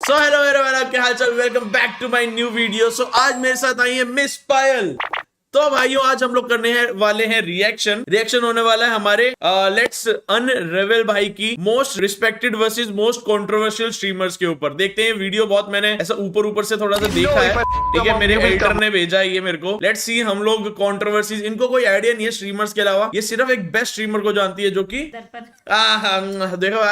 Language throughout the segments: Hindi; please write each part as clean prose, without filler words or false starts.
सो हेलो एवरीवन, आपके हाल चाल, welcome back to my new video. So आज मेरे साथ आई है मिस पायल। तो भाइयों आज हम लोग करने वाले हैं रिएक्शन होने वाला है हमारे लेट्स अनरेवेल भाई की most respected versus most controversial streamers के ऊपर। देखते हैं वीडियो, बहुत मैंने ऐसा ऊपर से थोड़ा सा देखा है, ठीक है, मेरे एडिटर ने भेजा है ये मेरे को। लेट्स सी हम लोग कंट्रोवर्सीज, इनको कोई आइडिया नहीं है स्ट्रीमर्स के अलावा, ये सिर्फ एक बेस्ट स्ट्रीमर को जानती है जो कि देखो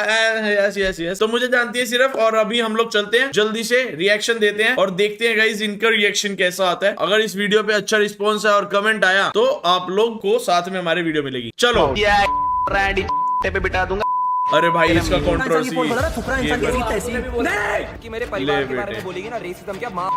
यस तो मुझे जानती है सिर्फ। और अभी हम लोग चलते हैं, जल्दी से रिएक्शन देते हैं और देखते हैं गाइस इनका रिएक्शन कैसा आता है। अगर इस वीडियो पे अच्छा रिस्पॉन्स है और कमेंट आया तो आप लोग को साथ में हमारे वीडियो मिलेगी। चलो पे बिठा दूंगा। अरे भाई इसका कंट्रोवर्सी कि मेरे परिवार के बारे में बोलेगी ना रेसिज्म, क्या मां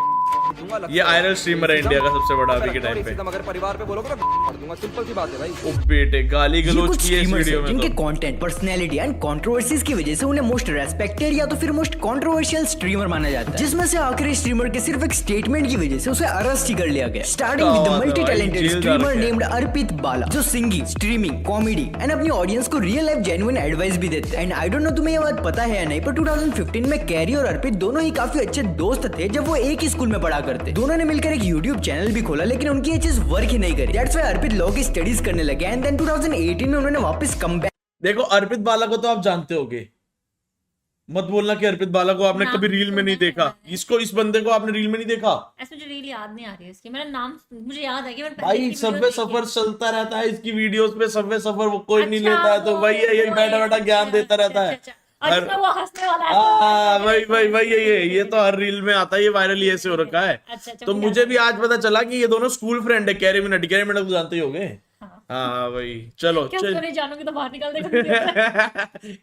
दूंगा। ये आयरल स्ट्रीमर है इंडिया का सबसे बड़ा अभी के टाइम पे। अगर परिवार पे बोलोगे ना मार दूंगा, सिंपल सी बात है भाई। ओ बेटे गाली गलौज की है इस वीडियो में। जिनके कंटेंट, पर्सनैलिटी एंड कंट्रोवर्सीज की वजह से उन्हें मोस्ट रेस्पेक्टेड या तो फिर मोस्ट कंट्रोवर्शियल स्ट्रीमर माना जाता है, जिसमें से आखिरी स्ट्रीमर के सिर्फ एक स्टेटमेंट की वजह से उसे अरेस्ट ही कर लिया गया। Starting with the multi talented streamer named Arpit Bala, जो सिंगिंग, स्ट्रीमिंग, कॉमेडी एंड अपनी ऑडियंस को रियल लाइफ जेन्युइन एडवाइस भी देते हैं। एंड आई डोंट नो तुम्हें ये बात पता है या नहीं, पर 2015 में कैरी और अर्पित दोनों ही काफी अच्छे दोस्त थे जब वो एक ही स्कूल में पढ़ा करते। दोनों ने मिलकर एक यूट्यूब चैनल भी खोला, लेकिन उनकी ये चीज वर्क ही नहीं करी। दैट्स व्हाई अर्पित लॉ की स्टडीज करने लगे एंड देन 2018 में उन्होंने वापस कम बैक। देखो अर्पित बाला को तो आप जानते होगे, मत बोलना कि अर्पित बाला को आपने कभी रील में नहीं देखा। इसको, इस बंदे को आपने रील में नहीं देखा। ऐसे मुझे रील याद नहीं आ रही है इसकी, मेरा नाम मुझे याद है कि मैंने भाई सबवे सफर चलता रहता है इसकी वीडियोस पे। सबवे सफर वो कोई नहीं लेता है, तो वही है, यही बैठा बैठा ज्ञान देता रहता है। वो हंसने वाला है। भाई ये तो हर रील में आता है, ये वायरल ही ऐसे हो रखा है। तो मुझे भी आज पता चला कि ये दोनों स्कूल फ्रेंड है। कैरी मिनट को जानते ही होगे। हाँ भाई चलो नहीं जानोगे तो बाहर निकाल देगा।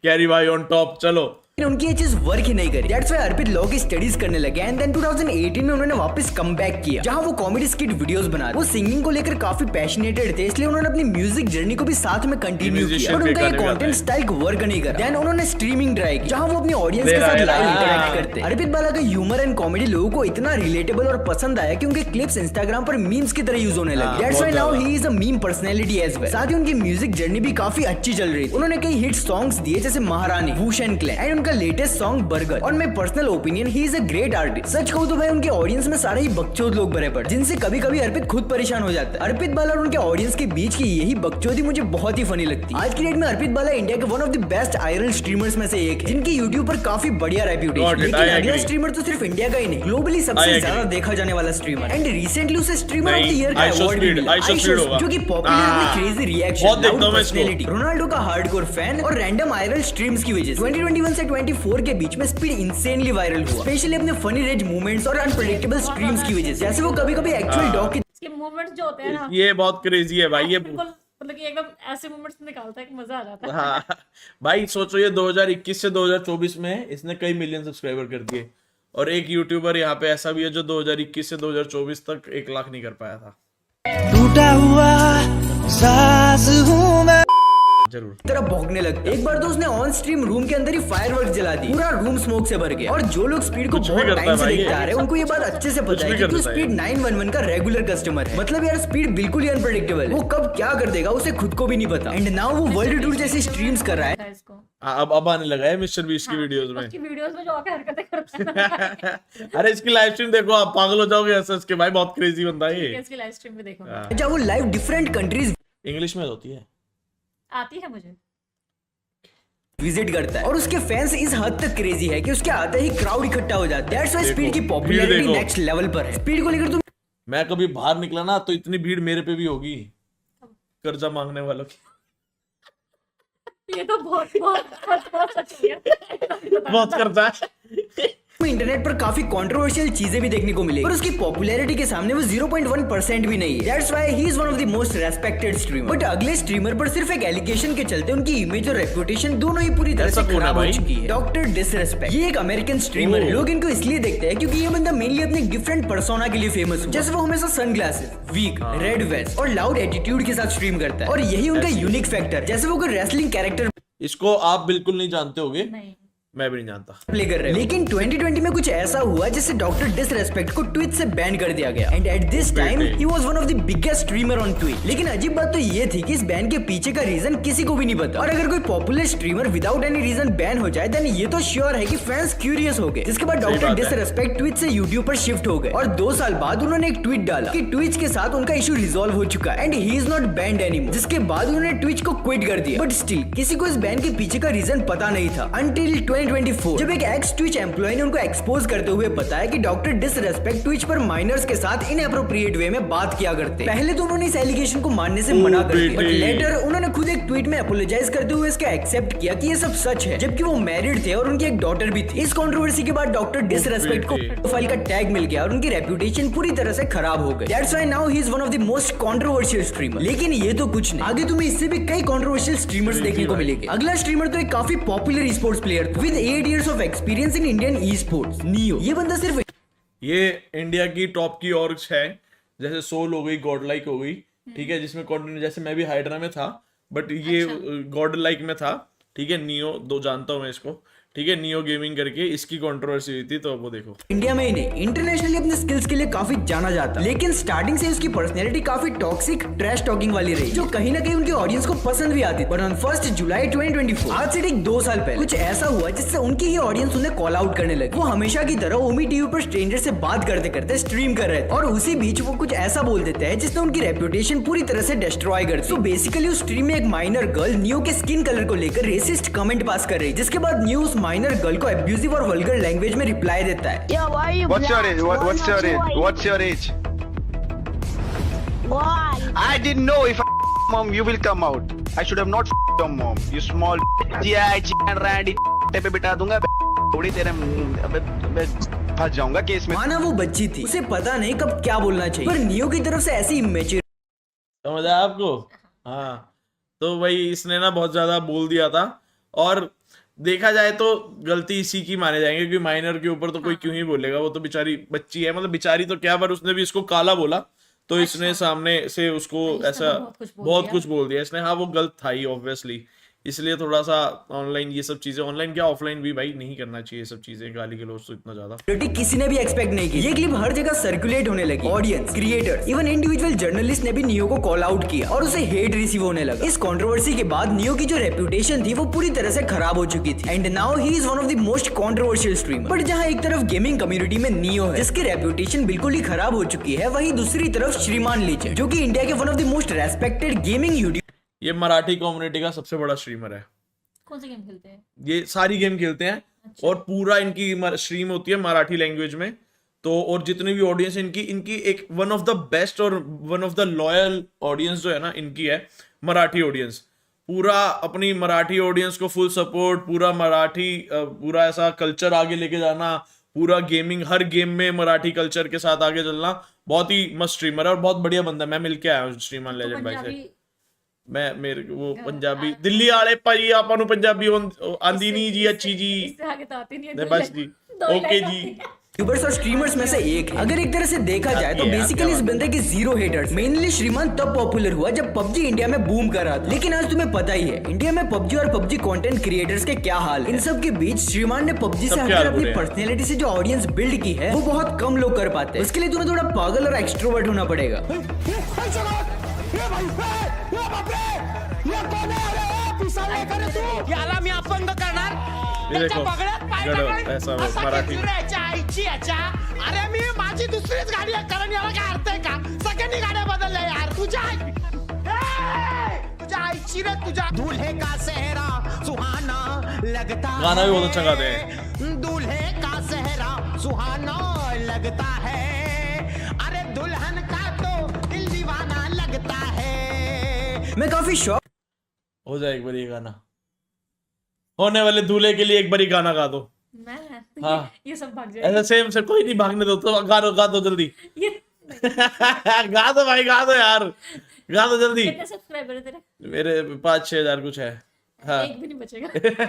कैरी भाई ऑन टॉप। चलो उनकी ये चीज वर्क ही नहीं करी। दैट्स व्हाई अर्पित लॉ की स्टडीज करने लगे एंड देन 2018 में उन्होंने वापस कमबैक किया, जहां वो कॉमेडी स्किट वीडियोस बना रहे। वो सिंगिंग को लेकर काफी पैशनेटेड थे, इसलिए उन्होंने अपनी म्यूजिक जर्नी को भी साथ में कंटिन्यू किया। और उनका ये कंटेंट स्टाइल वर्क नहीं करा। देन उन्होंने स्ट्रीमिंग ट्राई की, जहां वो अपनी ऑडियंस के साथ लाइव इंटरेक्ट करते। अर्पित बाला का ह्यूमर एंड कॉमेडी लोगों को इतना रिलेटेबल और पसंद आया कि उनके क्लिप्स इंस्टाग्राम पर मीम्स की तरह यूज होने लगे। That's why now he is a meme personality as well. साथ ही उनकी म्यूजिक जर्नी भी काफी अच्छी चल रही थी। उन्होंने कई हिट सॉन्ग्स दिए जैसे Maharani, woosh and clan and उनका लेटेस्ट सॉन्ग बर्गर। और मैं personal opinion, he is a great artist. सच कहूं तो भाई उनके ऑडियंस में सारे ही बकचोद लोग भरे पड़े, जिनसे कभी कभी अर्पित खुद परेशान हो जाता है। अर्पित बाला और उनके ऑडियंस के बीच की यही बकचोदी मुझे बहुत ही फनी लगती है। आज की डेट में अर्पित बाला इंडिया के one of the best IRL streamers में से एक है, जिनकी यूट्यूब पर काफी बढ़िया रेप्यूटेशन। लेकिन अगला स्ट्रीमर तो सिर्फ इंडिया का ही नहीं, ग्लोबली सबसे ज्यादा देखा जाने वाला स्ट्रीमर। एंड रिसेंटली उसे स्ट्रीमर ऑफ द ईयर का अवार्ड भी मिला, जो कि पॉपुलर अपने क्रेजी रिएक्शन, पर्सनैलिटी, रोनाल्डो का हार्डकोर फैन और रैंडम आयरल स्ट्रीम्स की वजह से 2021 से 24 के बीच में स्पीड इंसेनली वायरल हुआ, स्पेशली अपने फनी रेंज मूवमेंट्स और अनप्रेडिक्टेबल स्ट्रीम्स की वजह से। जैसे वो कभी-कभी एक्चुअल डॉग के मूवमेंट्स जो होते हैं ना, ये बहुत क्रेजी है भाई। ये मतलब कि एकदम ऐसे मूवमेंट्स निकालता है कि मजा आ जाता है। हाँ भाई सोचो, ये 2021 से 2024 में इसने कई मिलियन सब्सक्राइबर कर दिए। और एक यूट्यूबर यहाँ पे ऐसा भी है जो 2021 से 2024 तक 1 लाख नहीं कर पाया था। टूटा हुआ सास हूँ मैं, जरूर तरह भौंकने लगता। एक बार तो उसने ऑन स्ट्रीम रूम के अंदर ही फायरवर्क जला दी, पूरा रूम स्मोक से भर गया। और जो लोग स्पीड को बहुत टाइम से देखते आ रहे हैं, उनको ये बात अच्छे से पता है कि स्पीड 911 का रेगुलर कस्टमर है। मतलब यार स्पीड बिल्कुल ही अनप्रेडिक्टेबल है, वो कब क्या कर देगा उसे खुद को भी नहीं पता। एंड नाउ वो वर्ल्ड टूर जैसी स्ट्रीम्स कर रहा है। अब आने लगा है मिस्टर बीस्ट की वीडियोस में। उसकी वीडियोस में जो आके हरकतें करता है। अरे इसकी लाइव स्ट्रीम देखो, आप पागल हो जाओगे ऐसे। इसके भाई बहुत क्रेजी बंदा है ये। इसकी लाइव स्ट्रीम भी देखो, जब वो लाइव डिफरेंट कंट्रीज इंग्लिश में होती है, आती है मुझे, विजिट करता है। और उसके फैंस इस हद तक क्रेजी है कि उसके आते ही क्राउड इकट्ठा हो जाता है। दैट्स व्हाई स्पीड की पॉपुलैरिटी नेक्स्ट लेवल पर है। स्पीड को लेकर तुम, मैं कभी बाहर निकला ना तो इतनी भीड़ मेरे पे भी होगी, कर्जा मांगने वालों की। ये तो बहुत सच है। बहुत कर्जा है। इंटरनेट पर काफी कंट्रोवर्शियल चीजें भी देखने को मिलेगी, पर उसकी पॉपुलैरिटी के सामने वो 0.1% भी नहीं है। That's why he is one of the most respected streamer. But अगले स्ट्रीमर पर सिर्फ एक एलिगेशन के चलते उनकी इमेज और रेपुटेशन दोनों ही पूरी तरह से खराब हो चुकी है। डॉक्टर डिसरेस्पेक्ट, ये एक अमेरिकन स्ट्रीमर है। लोग इनको इसलिए देखते हैं क्योंकि ये बंदा मेनली अपने डिफरेंट पर्सोना के लिए फेमस है। जैसे वो हमेशा सनग्लासेस, वीक, रेड वेस्ट और लाउड एटीट्यूड के साथ स्ट्रीम करता है, और यही उनका यूनिक फैक्टर। जैसे वो कोई रेसलिंग कैरेक्टर। इसको आप बिल्कुल नहीं जानते होगे, मैं भी नहीं जानता। प्ले कर रहे हो। लेकिन 2020 में कुछ ऐसा हुआ जिससे डॉक्टर डिसरेस्पेक्ट को ट्विच से बैन कर दिया गया and at this time he was one of the biggest streamer on Twitch. लेकिन अजीब बात तो ये थी कि इस बैन के पीछे का रीजन किसी को भी नहीं पता, और अगर कोई popular streamer without any reason ban हो जाए देन ये तो श्योर है कि फैंस क्यूरियस हो गए। जिसके बाद डॉक्टर डिसरेस्पेक्ट ट्विच से यूट्यूब पर शिफ्ट हो गए और 2 साल बाद उन्होंने एक ट्वीट डाला कि ट्विच के साथ उनका इशू रिजॉल्व हो चुका and he is not band anymore. जिसके बाद उन्होंने ट्विच को क्विट कर दिया, बट स्टिल किसी को इस बैन के पीछे का रीजन पता नहीं था अंटिल 2024 जब एक एक्स ट्विच एम्प्लॉय ने उनको एक्सपोज करते हुए बताया कि डॉक्टर डिसरेस्पेक्ट ट्विच पर माइनर्स के साथ इनएप्रोप्रिएट वे में बात किया करते। पहले तो उन्होंने इस एलिगेशन को मानने से मना कर दिया, बट लेटर उन्होंने खुद एक ट्वीट में अपोलोजाइज करते हुए इसका एक्सेप्ट किया कि ये सब सच है, जबकि वो मैरिड थे और उनकी एक डॉटर भी थी। इस कंट्रोवर्सी के बाद डॉक्टर डिसरेस्पेक्ट को प्रोफाइल का टैग मिल गया और उनकी रेपुटेशन पूरी तरह से खराब हो गई। That's why now he is one of the most controversial streamer. लेकिन ये तो कुछ नहीं, आगे तुम्हें इससे भी कई कंट्रोवर्शियल स्ट्रीमर्स देखने को मिलेंगे। अगला स्ट्रीमर तो एक काफी popular esports player with 8 years of experience in Indian esports, neo. ये बंदा सिर्फ ये इंडिया की टॉप की ऑर्ग्स है, जैसे सोल हो गई, गॉड लाइक हो गई, ठीक है, जिसमें कंटेंट जैसे मैं भी हाइड्रा में था, बट ये गॉड लाइक में था, ठीक है। नियो दो जानता हूँ मैं इसको, ठीक है, नियो गेमिंग करके इसकी कंट्रोवर्सी हुई थी, तो वो देखो। इंडिया में ही नहीं इंटरनेशनली अपने स्किल्स के लिए काफी जाना जाता, लेकिन स्टार्टिंग से उसकी पर्सनैलिटी काफी टॉक्सिक ट्रैश टॉकिंग वाली रही, जो कहीं ना कहीं उनके ऑडियंस को पसंद भी आती। पर ऑन 1 जुलाई 2024 आज से ठीक 2 साल पहले कुछ ऐसा हुआ जिससे उनकी ही ऑडियंस उन्हें कॉल आउट करने लगी। वो हमेशा की तरह ओमी टीवी पर स्ट्रेंजर से बात करते करते स्ट्रीम कर रहे थे और उसी बीच वो कुछ ऐसा बोल देते हैं जिसने उनकी रेपुटेशन पूरी तरह से डिस्ट्रॉय कर दी। तो बेसिकली उस स्ट्रीम में एक माइनर गर्ल नियो के स्किन कलर को लेकर रेसिस्ट कमेंट पास कर रही, जिसके बाद नियो उस माइनर गर्ल को abusive और vulgar लैंग्वेज में रिप्लाई देता है। Yo, why are you What's your black? age? What's your age? What's your age? Why? I didn't know if mom you will come out. I should have not your mom. You small and randy पे बिठा दूंगा थोड़ी तेरे मैं फंस जाऊंगा केस में। माना वो बच्ची थी, उसे पता नहीं कब क्या बोलना चाहिए, पर नियो की तरफ से ऐसी इमेच्योर समझ आया आपको? हाँ, तो भाई इसने ना बहुत ज्यादा बोल दिया था, और देखा जाए तो गलती इसी की माने जाएंगे, क्योंकि माइनर के ऊपर तो कोई क्यों ही बोलेगा, वो तो बेचारी बच्ची है, मतलब बेचारी तो क्या, पर उसने भी इसको काला बोला, तो इसने सामने से उसको ऐसा बहुत कुछ बोल दिया इसने। हाँ, वो गलत था ही ऑब्वियसली, इसलिए थोड़ा सा ऑनलाइन ये सब चीजें, ऑनलाइन क्या ऑफलाइन भी भाई नहीं करना चाहिए ये सब चीजें, गाली गलौज तो इतना ज्यादा किसी ने भी एक्सपेक्ट नहीं की। ये क्लिप हर जगह सर्कुलेट होने लगी, audience, creators, even individual journalist ने भी नियो को कॉल आउट किया और उसे हेट रिसीव होने लगा। इस कंट्रोवर्सी के बाद नियो की जो रेपुटेशन थी वो पूरी तरह से खराब हो चुकी थी and now he is one of the most controversial streamer. But जहाँ एक तरफ गेमिंग कम्युनिटी में नियो है जिसकी रेपुटेशन बिल्कुल ही खराब हो चुकी है, वहीं दूसरी तरफ श्रीमान लीचर, जो कि इंडिया के one of the most respected gaming YouTuber, ये मराठी कम्युनिटी का सबसे बड़ा स्ट्रीमर है। कौन से गेम खेलते हैं? ये सारी गेम खेलते हैं। अच्छा। और पूरा इनकी स्ट्रीम होती है मराठी लैंग्वेज में, तो और जितनी भी ऑडियंस इनकी एक वन ऑफ द बेस्ट और one of the loyal audience जो है ना इनकी है मराठी ऑडियंस। पूरा अपनी मराठी ऑडियंस को फुल सपोर्ट, पूरा मराठी पूरा ऐसा कल्चर आगे लेके जाना, पूरा गेमिंग हर गेम में मराठी कल्चर के साथ आगे चलना। बहुत ही मस्त स्ट्रीमर है और बहुत बढ़िया बंदा है। मैं मिलके आया हूँ स्ट्रीमर लेजेंड भाई से। मैं मेरे वो पंजाबी दिल्ली वाले भाई ਆਪਾਂ ਨੂੰ ਪੰਜਾਬੀ ਆਂਦੀ नहीं जी, अच्छी जी, इससे आगे तो आती नहीं है, बस जी, ओके जी। यूट्यूबर्स और स्ट्रीमर्स में से एक है। अगर एक तरह से देखा जाए तो बेसिकली इस बंदे के 0 हेटर्स। मेनली श्रीमान तब पॉपुलर हुआ जब पबजी इंडिया में बूम कर रहा था, लेकिन आज तुम्हें पता ही है इंडिया में पबजी और पबजी कंटेंट क्रिएटर्स के क्या हाल है। इन सब के बीच श्रीमान ने पबजी से हटकर अपनी पर्सनैलिटी से जो ऑडियंस बिल्ड की है वो बहुत कम लोग कर पाते हैं। उसके लिए तुम्हें थोड़ा पागल और एक्सट्रोवर्ट होना पड़ेगा। याला मी अपंग करणार त्याच्या बगड्यात पाय टाकणार ऐसा असा मराठी खेळतो रे याच्या आईची याच्या. अरे मी माझी दुसरीच गाडी आहे, कारण याला काय अर्थ आहे का? सगळ्यांनी गाड्या बदलल्या यार. तुझ्या आईची रे, तुझ्या दूल्हे का सेहरा सुहाना लगता गाना भी बहुत अच्छा गाते हैं। दूल्हे का सेहरा सुहाना लगता है, अरे दुल्हन का तो दिल दीवाना लगता है. मैं काफी शॉक हो जाए एक बार ये गाना, होने वाले दूल्हे के लिए एक बार गाना गा दो। मैं हाँ। ये सब भाग जाए ऐसा सेम से कोई नहीं भागने दो, तो गा दो जल्दी। ये गा दो भाई, गा दो यार, गा दो जल्दी। कितने सब्सक्राइबर है तेरे? मेरे 5-6 हजार कुछ है। हाँ। एक भी नहीं बचेगा।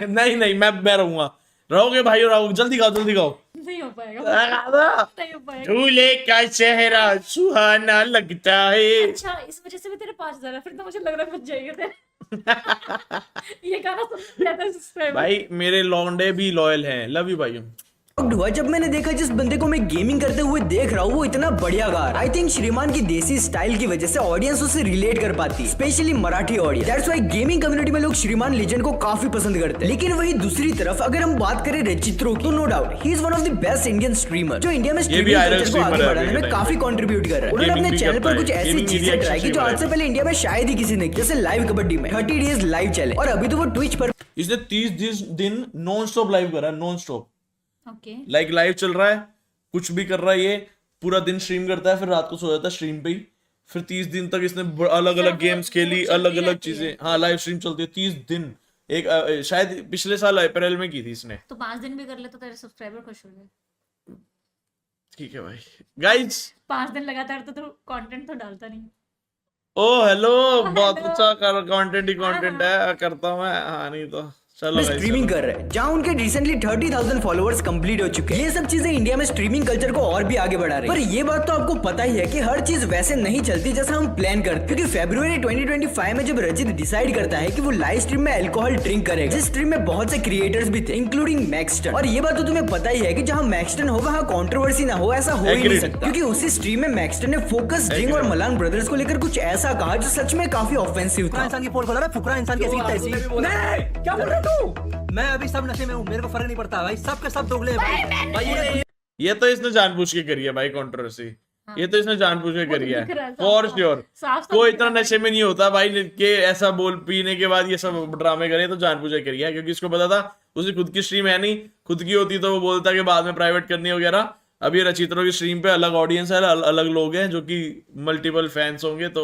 नहीं मैं रहूंगा, रहोगे भाई, रहो, जल्दी गाओ जल्दी गाओ। नहीं हो पाएगा, गा दो। नहीं हो पाएगा। दूल्हे का चेहरा सुहाना लगता है। अच्छा, इस वजह से भी तेरे 5,000 है, फिर तो मुझे लग रहा है बच जाएगा तेरे। ये गाना सुनते रहता है सब्सक्राइबर। भाई मेरे लौंडे भी लॉयल हैं, लव यू भाई। हुआ जब मैंने देखा जिस बंदे को मैं गेमिंग करते हुए देख रहा हूँ वो इतना बढ़िया गा रहा है। आई थिंक श्रीमान की देसी स्टाइल की वजह से ऑडियंस उससे रिलेट कर पाती है, specially Marathi audience. That's why gaming community में लोग श्रीमान लेजेंड को काफी पसंद करते हैं। लेकिन वही दूसरी तरफ अगर हम बात करें रचित्रो की, तो no doubt he is one of the best Indian streamer जो इंडिया में स्ट्रीमिंग कल्चर को आगे बढ़ाने में काफी कंट्रीब्यूट कर रहा है। उन्होंने अपने चैनल पर कुछ ऐसी चीजें ट्राई की जो आज से पहले इंडिया में शायद ही किसी ने की, जैसे लाइव कबड्डी में 30 डेज लाइव चैलेंज, और अभी तो वो ट्विच पर इसने 30 दिन नॉन स्टॉप लाइव करा, non stop. Okay like live चल रहा है, कुछ भी कर रहा है, ये पूरा दिन स्ट्रीम करता है, फिर रात को सो जाता है स्ट्रीम पे ही। फिर 30 दिन तक इसने अलग अलग गेम्स खेली, अलग अलग चीजें। हाँ लाइव स्ट्रीम चलती है 30 दिन। एक शायद पिछले साल अप्रैल में की थी इसने। तो 5 दिन भी कर ले तो तेरे सब्सक्राइबर खुश हो गए। ठीक है भाई। गाइज 5 दिन लगातार तो तू कंटेंट तो डालता नहीं। ओ हेलो, बहुत अच्छा कंटेंट ही कंटेंट है, करता हूँ मैं। हाँ नहीं तो चलो स्ट्रीमिंग कर रहे हैं, जहां उनके रिसेंटली 30,000 फॉलोअर्स कंप्लीट हो चुके हैं। ये सब चीजें इंडिया में स्ट्रीमिंग कल्चर को और भी आगे बढ़ा रही है। पर ये बात तो आपको पता ही है कि हर चीज वैसे नहीं चलती जैसा हम प्लान करते, क्योंकि फरवरी 2025 में जब रचित डिसाइड करता है कि वो लाइव स्ट्रीम में अल्कोहल ड्रिंक करेगा, जिस स्ट्रीम में बहुत से क्रिएटर्स भी थे इंक्लूडिंग मैक्सटन। और ये बात तो तुम्हें पता ही है कि जहाँ मैक्सटन हो वहाँ कंट्रोवर्सी ना हो, ऐसा हो ही नहीं सकता, क्योंकि उसी स्ट्रीम में मैक्सटन ने फोकस ड्रिंक और मलान ब्रदर्स को लेकर कुछ ऐसा कहा जो सच में काफी ऑफेंसिव था। इंसान की पोल खोला ना, फुकरा इंसान की ऐसी की तैसी। नहीं, क्या बोल रहा तू? मैं अभी सब नशे में हूँ, मेरे को फर्क नहीं पड़ता भाई, सब के सब दोगले हैं भाई। ये तो इसने जानबूझ के करी है भाई कंट्रोवर्सी। ये तो इसने जानबूझ के करी है फॉर श्योर। कोई इतना नशे में नहीं होता भाई कि ऐसा बोल पीने के बाद ये सब ड्रामे करे, तो जानबूझ के करी है, क्योंकि इसको पता था उसे खुद की स्ट्रीम है नहीं, खुद की होती तो वो बोलता कि बाद में प्राइवेट करनी वगैरह। अब ये रचित्रों की स्ट्रीम पे अलग ऑडियंस है, अलग लोग हैं जो कि मल्टीपल फैंस होंगे। तो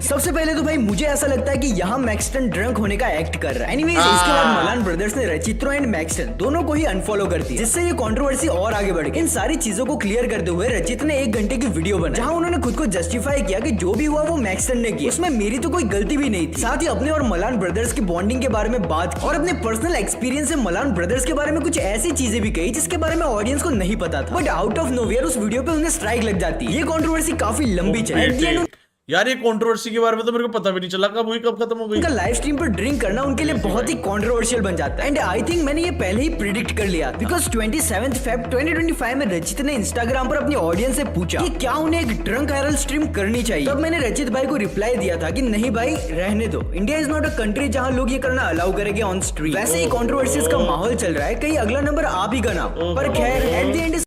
सबसे पहले तो भाई मुझे ऐसा लगता है कि यहाँ मैक्सटन ड्रंक होने का एक्ट कर रहा है। एनीवेज इसके बाद मलान ब्रदर्स ने रचित्रो एंड मैक्सटन दोनों को ही अनफॉलो कर दिया, जिससे ये कंट्रोवर्सी और आगे बढ़ गई। इन सारी चीजों को क्लियर करते हुए रचित ने 1 घंटे की वीडियो बनाई, जहाँ उन्होंने खुद को जस्टिफाई किया कि जो भी हुआ वो मैक्सटन ने किया, उसमें मेरी तो कोई गलती भी नहीं थी। साथ ही अपने और मलान ब्रदर्स की बॉन्डिंग के बारे में बात की और अपने पर्सनल एक्सपीरियंस से मलान ब्रदर्स के बारे में कुछ ऐसी चीजें भी कही जिसके बारे में ऑडियंस को नहीं पता था। बट आउट ऑफ नोवेयर उस वीडियो पे उन्हें स्ट्राइक लग जाती है। ये कंट्रोवर्सी काफी लंबी चली। यार ये कंट्रोवर्सी के बारे में तो मेरे को पता भी नहीं चला कब हुई, कब खत्म हो गई। उनका लाइव स्ट्रीम पर ड्रिंक करना उनके लिए बहुत ही कंट्रोवर्शियल बन जाता है। एंड आई थिंक मैंने ये पहले ही प्रिडिक्ट कर लिया, बिकॉज 27 फेब 2025 में रचित ने इंस्टाग्राम पर अपनी ऑडियंस से पूछा कि क्या उन्हें एक ड्रंक आयरल स्ट्रीम करनी चाहिए। तब मैंने रचित भाई को रिप्लाई दिया था कि नहीं भाई रहने दो, India is not a country जहाँ लोग ये करना अलाउ करेंगे ऑन स्ट्रीम। वैसे ही कंट्रोवर्सीज का माहौल चल रहा है, कहीं अगला नंबर आप ही का नाम। पर खैर एट द एंड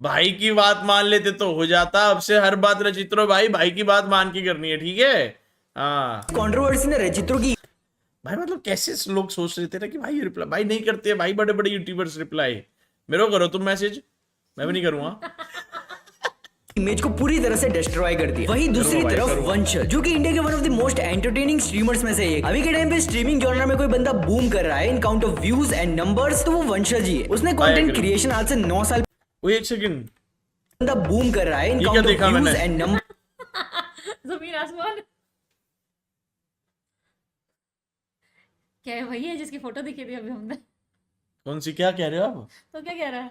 भाई की बात मान लेते तो हो जाता। अब से हर बात रचित्रो भाई की बात मान के करनी है, ठीक है। हाँ कंट्रोवर्सी ने रचित्रो की भाई मतलब कैसे लोग सोच रहे थे ना कि भाई रिप्लाई भाई नहीं करते भाई, बड़े बड़े यूट्यूबर्स रिप्लाई। मेरे को करो तुम मैसेज, मैं भी नहीं करूंगा। इमेज को पूरी तरह से डिस्ट्रॉय कर दिया। वहीं दूसरी तरफ वंश, जो कि इंडिया के one of the most entertaining streamers में से एक, अभी के टाइम पे स्ट्रीमिंग जॉनर में कोई बंदा बूम कर रहा है in count of views and numbers, तो वो वंशा जी है। उसने कंटेंट क्रिएशन आज से 9 साल एक सेकंड बंदा बूम कर रहा है in count of views and number. जमीन आसमान क्या है भैया जिसकी फोटो दिखी थी अभी हमने। कौन सी, क्या कह रहे हो आप? तो क्या कह रहा है?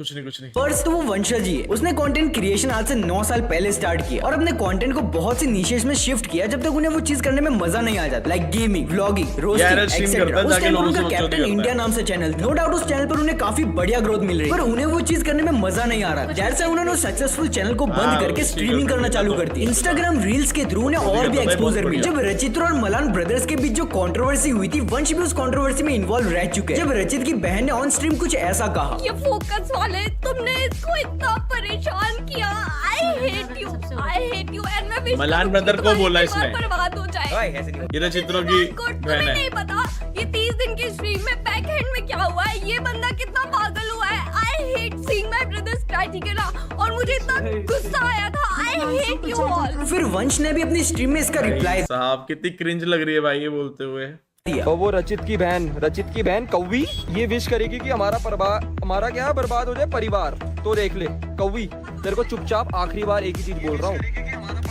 कुछ नहीं। फर्स्ट तो वो वंशा जी है। उसने कंटेंट क्रिएशन आज से 9 साल पहले स्टार्ट किया और अपने कंटेंट को बहुत सी निशेस में शिफ्ट किया जब तक उन्हें वो चीज करने में मजा नहीं आ जाता, like gaming, vlogging, roasting etcetera. उस टाइम पर उनका कैप्टन इंडिया नाम से चैनल था। नो डाउट उस चैनल पर उन्हें काफी बढ़िया ग्रोथ मिल रही है, पर उन्हें वो चीज करने में मजा नहीं आ रहा। जैसे उन्होंने सक्सेसफुल चैनल को बंद करके स्ट्रीमिंग करना चालू कर दी। इंस्टाग्राम रील्स के थ्रू उन्हें और भी एक्सपोजर मिला। जब रचित्रो और मलान ब्रदर्स के बीच जो कंट्रोवर्सी हुई थी, वंश भी उस कंट्रोवर्सी में इन्वॉल्व रह चुके हैं। जब रचित की बहन ने ऑन स्ट्रीम कुछ ऐसा कहा, ये फोकस वाले तुमने इसको इतना परेशान किया, I hate you and मैं विश मलान ब्रदर को बोला इसने, बर्बाद हो जाए। ये रचित्रो की बहन है। नहीं पता ये 30 दिन की स्ट्रीम में बैक हैंड में क्या हुआ है, ये बंदा कितना पागल हुआ है। I hate seeing my brothers cry, ठीक है ना, और मुझे इतना गुस्सा आया था। I hate you all। फिर वंश ने भी अपनी स्ट्रीम में इसका रिप्लाई साहब कितनी क्रिंज लग रही है भाई ये बोलते हुए। तो वो रचित की बहन कौवी ये विश करेगी कि हमारा क्या बर्बाद हो जाए परिवार। तो देख ले कौवी, तेरे को चुपचाप आखिरी बार एक ही चीज बोल रहा हूँ,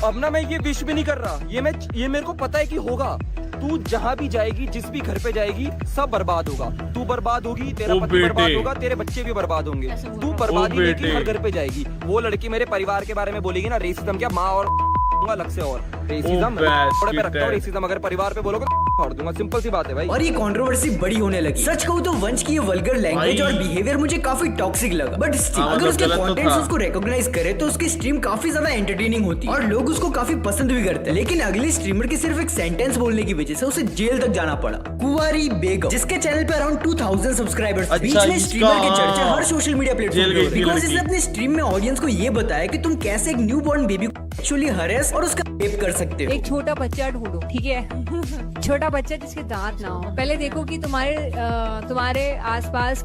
अब ना मैं ये विश भी नहीं कर रहा, ये मेरे को पता है कि होगा, तू जहाँ भी जाएगी, जिस भी घर पे जाएगी, सब बर्बाद होगा। तू बर्बाद होगी, तेरा ओ पति बेटे। बर्बाद होगा, तेरे बच्चे भी बर्बाद होंगे। ऐसे बोल तू रहा है। बर्बादी ओ लेके बेटे। हर घर पे जाएगी। वो लड़की मेरे परिवार के बारे में बोलेगी ना रेसिज्म, क्या माँ और अलग से और रेसिज्म थोड़े पे रखता हूँ। रेसिज्म अगर परिवार पे बोलोगे तो फाड़ दूंगा, सिंपल सी बात है भाई। और ये कंट्रोवर्सी बड़ी होने लगी। सच कहूँ तो वंश की ये वल्गर लैंग्वेज भाई। और बिहेवियर मुझे काफी टॉक्सिक लगा, बट स्टिल हाँ, अगर मतलब उसके गलत तो कंटेंट्स था। उसको रिकॉग्नाइज करे तो उसकी स्ट्रीम काफी ज्यादा एंटरटेनिंग होती है और लोग उसको काफी पसंद भी करते हैं। लेकिन अगले स्ट्रीमर के सिर्फ एक सेंटेंस बोलने की वजह से उसे जेल तक जाना पड़ा। कुंवारी बेगम, जिसके चैनल पे अराउंड 2000 सब्सक्राइबर्स, अच्छा, बीच में इसका, स्ट्रीमर के चर्चा हाँ। हर सोशल मीडिया जेल प्लेटफॉर्म गई पे थी बिकॉज लड़की। इसने अपने स्ट्रीम में ऑडियंस को ये बताया कि तुम कैसे एक न्यू बॉर्न बेबी को एक्चुअली हरेस और उसका रेप कर सकते हो। एक छोटा बच्चा ढूंढो, ठीक है। छोटा बच्चा जिसके दांत ना हो। पहले देखो कि तुम्हारे आसपास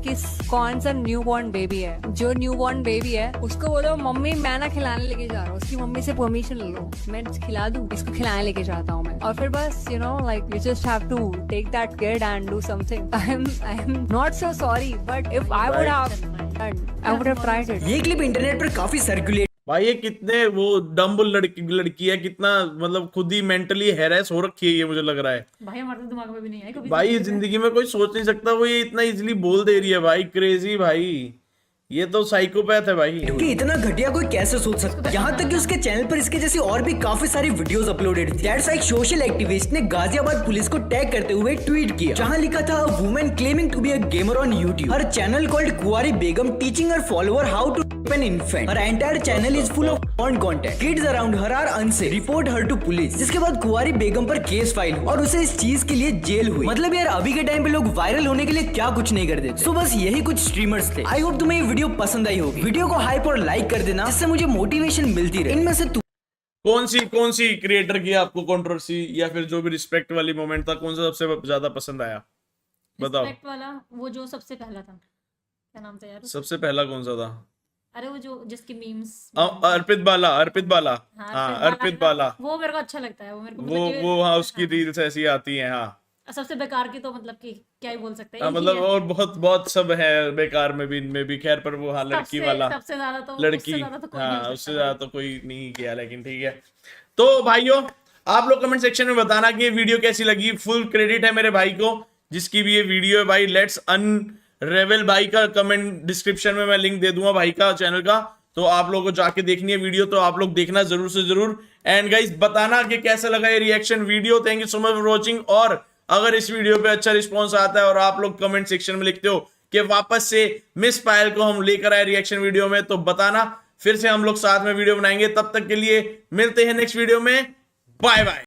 कौन सा न्यूबॉर्न बेबी है। जो न्यूबॉर्न बेबी है उसको बोलो मम्मी मैं ना खिलाने लेके जा रहा हूँ। उसकी मम्मी से परमिशन ले लो, मैं खिला दूँ, इसको खिलाने लेके जाता हूँ मैं। और फिर बस like you just have to take that kid and do something. I am not so sorry, but if I would have tried it. ये क्लिप इंटरनेट पर काफी सर्कुलेट भाई ये कितने वो डम्ब लड़की है, कितना मतलब खुद ही मेंटली हैरेस हो रखी है ये, मुझे लग रहा है। भाई हमारे तो दिमाग में भी नहीं आई कभी। भाई जिंदगी में कोई सोच नहीं सकता वो ये इतना इजीली बोल दे रही है भाई। क्रेजी भाई, ये तो साइकोपैथ है भाई। कि इतना घटिया कोई कैसे सोच सकता है। यहाँ तक कि उसके चैनल पर इसके जैसी और भी काफी सारी वीडियोस अपलोडेड थी। दैट्स एक सोशल एक्टिविस्ट ने गाजियाबाद पुलिस को टैग करते हुए ट्वीट किया, जहाँ लिखा था women claiming to be a gamer on YouTube. Her channel called Kunwari Begum teaching her follower how to rape an infant. Her entire channel is full of porn content. Kids around her are unsafe. Report her to police. जिसके बाद कुंवारी बेगम पर केस फाइल हुआ और उसे इस चीज के लिए जेल हुई। मतलब यार अभी के टाइम पे लोग वायरल होने के लिए क्या कुछ नहीं कर देते। सो बस यही कुछ स्ट्रीमर्स थे। आई होप तुम्हें ये वीडियो पसंद आई होगी। वीडियो को हाइप और लाइक कर देना, जिससे मुझे मोटिवेशन मिलती रहे। इनमें से कौन सी क्रिएटर की आपको कंट्रोवर्सी या फिर जो भी रिस्पेक्ट वाली मोमेंट था, कौन सा सबसे ज्यादा पसंद आया बताओ। रिस्पेक्ट वाला वो जो सबसे पहला था, क्या नाम था यार उसका? सबसे पहला कौन सा था? अरे वो जो जिसकी मीम्स अर्पित बाला। हाँ, हाँ अर्पित बाला, वो मेरे को अच्छा लगता है। वो मेरे को मतलब वो हाँ उसकी रील्स ऐसी आती हैं। हाँ सबसे बेकार की तो मतलब कि क्या ही बोल सकते हैं। हाँ, एक ही मतलब है। और बहुत सब है बेकार में भी, इनमें भी। खैर पर वो हाँ लड़की वाला, सबसे ज्यादा तो लड़की, उससे ज्यादा तो कोई नहीं हाँ हो उससे सकता ज्यादा तो कोई नहीं किया, लेकिन ठीक है। तो भाइयों आप लोग कमेंट सेक्शन में बताना कि ये वीडियो कैसी लगी। फुल क्रेडिट है मेरे भाई को जिसकी भी ये वीडियो है भाई। लेट्स अनरेवल भाई का कमेंट डिस्क्रिप्शन में मैं लिंक दे दूंगा भाई का चैनल का, तो आप लोगों को जाके देखनी है वीडियो, तो आप लोग देखना जरूर से जरूर। एंड गाइस बताना कि कैसा लगा ये reaction video. Thank you so much for watching. और अगर इस वीडियो पे अच्छा रिस्पॉन्स आता है और आप लोग कमेंट सेक्शन में लिखते हो कि वापस से मिस पायल को हम लेकर आए रिएक्शन वीडियो में, तो बताना, फिर से हम लोग साथ में वीडियो बनाएंगे। तब तक के लिए मिलते हैं नेक्स्ट वीडियो में। Bye bye.